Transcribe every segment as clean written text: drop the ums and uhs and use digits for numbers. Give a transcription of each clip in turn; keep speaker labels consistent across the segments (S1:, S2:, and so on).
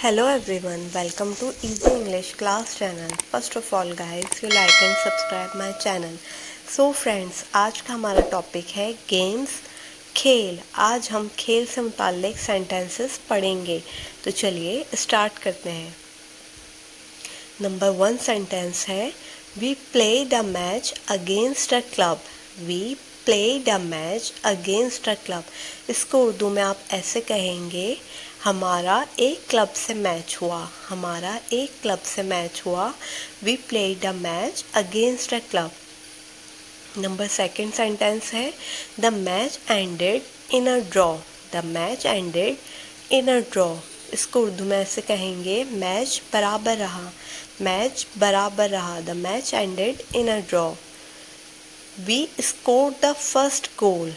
S1: Hello everyone, welcome to Easy English class channel. First of all guys, you like and subscribe my channel. So friends, आज का हमारा topic है games, खेल। आज हम खेल से मुताल्लिक सेंटेंसेस पढ़ेंगे। तो चलिए स्टार्ट करते हैं। नंबर 1 सेंटेंस है We played a match against a club. We played a match against a club. इसको उर्दू में आप ऐसे कहेंगे, हमारा एक क्लब से मैच हुआ। हमारा एक क्लब से मैच हुआ। We played a match against a club. Number 2 sentence है The match ended in a draw. The match ended in a draw. इसको उर्दू में ऐसे कहेंगे, मैच बराबर रहा। मैच बराबर रहा। The match ended in a draw. We scored the first goal.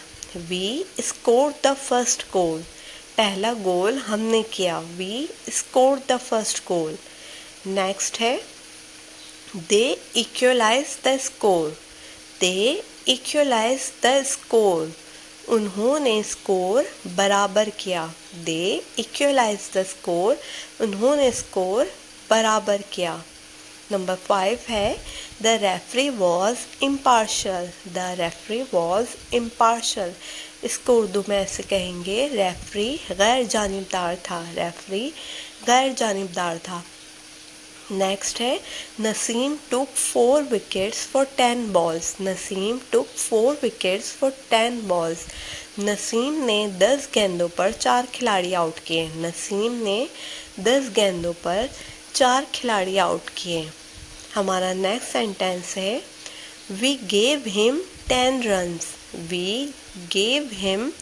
S1: We scored the first goal. पहला गोल हमने किया। We scored the first goal. Next है They equalized the score. They equalized the score. उन्होंने score बराबर किया। They equalized the score. उन्होंने score बराबर किया। नंबर 5 है The referee was impartial. The referee was impartial. इसको उर्दू में ऐसे कहेंगे, रेफरी गैर जानिबदार था। रेफरी गैर जानिबदार था। नेक्स्ट है Naseem took 4 wickets for 10 balls. Naseem took 4 wickets for 10 balls. Naseem ने 10 गेंदों पर 4 खिलाड़ी आउट किए। नसीम ने 10 गेंदों पर 4 खिलाड़ी आउट किए। हमारा नेक्स्ट सेंटेंस है We gave him 10 runs. We gave him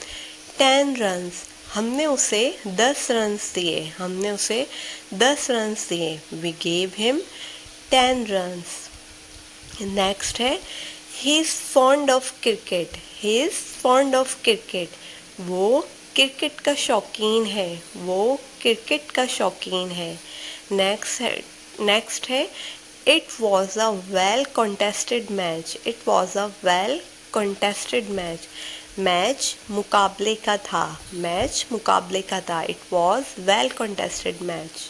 S1: 10 runs. हमने उसे 10 रन्स दिए। हमने उसे 10 रन्स दिए। We gave him 10 runs. Next है He is fond of cricket. He is fond of cricket. वो क्रिकेट का शौकीन है। वो क्रिकेट का शौकीन है। नेक्स्ट है It was a well contested match. It was a well contested match. Match मुकाबले का था। मैच मुकाबले का था। It was well contested match.